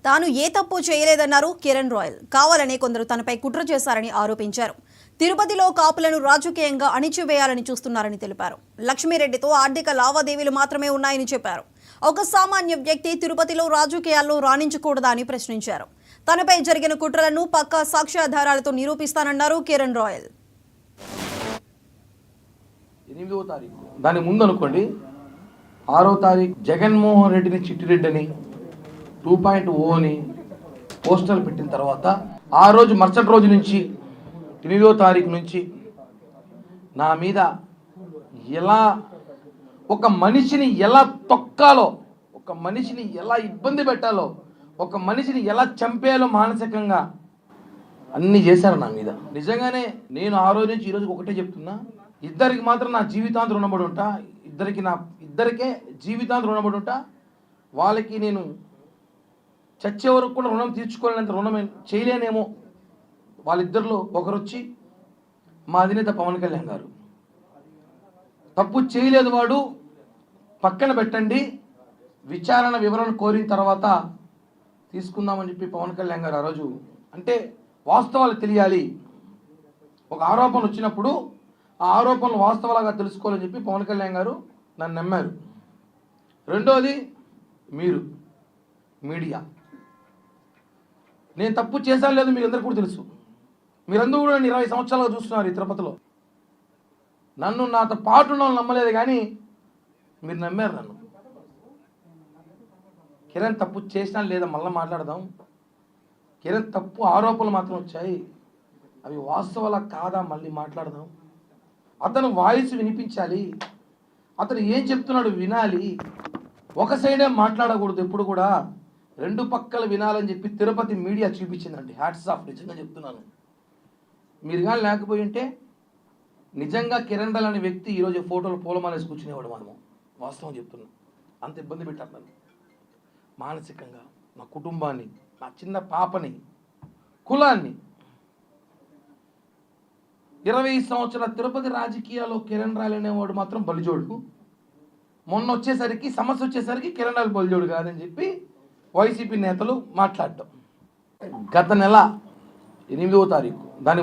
తాను ఏ తప్పు చేయలేదన్నారు కిరణ్ రాయల్. కావాలనే కొందరు తనపై కుట్ర చేశారని ఆరోపించారు. తిరుపతిలో కాపులను రాజకీయంగా అణిచివేయాలని చూస్తున్నారని తెలిపారు. లక్ష్మీరెడ్డితో ఆర్థిక లావాదేవీలు మాత్రమే ఉన్నాయని చెప్పారు. ఒక సామాన్య వ్యక్తి తిరుపతిలో రాజకీయాల్లో రాణించకూడదా అని ప్రశ్నించారు. తనపై జరిగిన కుట్రలను పక్కా సాక్ష్యాధారాలతో నిరూపిస్తానన్నారు కిరణ్ రాయల్. 8వ తారీఖు దాని ముందు అనుకోండి 6వ తారీఖు జగన్మోహన్ రెడ్డిని చిట్టిరెడ్డి అని 2.0 అని పోస్టర్లు పెట్టిన తర్వాత ఆ రోజు మరుసటి రోజు నుంచి 8వ తారీఖు నుంచి నా మీద ఎలా ఒక మనిషిని ఎలా తొక్కాలో, ఒక మనిషిని ఎలా ఇబ్బంది పెట్టాలో, ఒక మనిషిని ఎలా చంపేయాలో మానసికంగా అన్నీ చేశారు నా మీద. నిజంగానే నేను ఆ రోజు నుంచి ఈ రోజుకి ఒకటే చెప్తున్నా, ఇద్దరికి మాత్రం నా జీవితాంతం రుణపడి ఉంటా. ఇద్దరికే జీవితాంతం రుణపడి ఉంటా. వాళ్ళకి నేను చచ్చే వరకు కూడా రుణం తీర్చుకోలేనంత రుణం చేయలేనేమో. వాళ్ళిద్దరిలో ఒకరు వచ్చి మా అధినేత పవన్ కళ్యాణ్ గారు, తప్పు చేయలేదు వాడు, పక్కన పెట్టండి, విచారణ వివరణ కోరిన తర్వాత తీసుకుందామని చెప్పి పవన్ కళ్యాణ్ గారు ఆ రోజు అంటే వాస్తవాలు తెలియాలి, ఒక ఆరోపణ వచ్చినప్పుడు ఆ ఆరోపణలు వాస్తవాలుగా తెలుసుకోవాలని చెప్పి పవన్ కళ్యాణ్ గారు నన్ను నమ్మారు. రెండోది మీరు మీడియా, నేను తప్పు చేశాను లేదు మీకు అందరికీ కూడా తెలుసు. మీరందరూ కూడా 20 సంవత్సరాలుగా చూస్తున్నారు ఈ తిరుపతిలో. నన్ను నాతో పాటు ఉన్న వాళ్ళు నమ్మలేదు, కానీ మీరు నమ్మారు నన్ను. కిరణ్ తప్పు చేసినా లేదా మళ్ళీ మాట్లాడదాం. కిరణ్ తప్పు ఆరోపణలు మాత్రం వచ్చాయి, అవి వాస్తవాలా కాదా మళ్ళీ మాట్లాడదాం. అతను వాయిస్ వినిపించాలి, అతను ఏం చెప్తున్నాడు వినాలి. ఒక సైడే మాట్లాడకూడదు, ఎప్పుడు కూడా రెండు పక్కలు వినాలని చెప్పి తిరుపతి మీడియా చూపించిందండి. హ్యాట్స్ ఆఫ్, నిజంగా చెప్తున్నాను. మీరు కానీ లేకపోయి ఉంటే నిజంగా కిరణ్ రాయల్ అనే వ్యక్తి ఈరోజు ఫోటోలు పూలమాలేసి కూర్చునేవాడు. మనము వాస్తవం చెప్తున్నాం. అంత ఇబ్బంది పెట్టారు నన్ను మానసికంగా, నా కుటుంబాన్ని, నా చిన్న పాపని, కులాన్ని. 20 సంవత్సరాల తిరుపతి రాజకీయాల్లో కిరణ్ రాయల్ అనేవాడు మాత్రం బలిజోడు. మొన్న వచ్చేసరికి సమస్య వచ్చేసరికి కిరణ్ రాయల్ బలిజోడు కాదని చెప్పి వైసీపీ నేతలు మాట్లాడటం. గత నెల 8వ తారీఖు దాని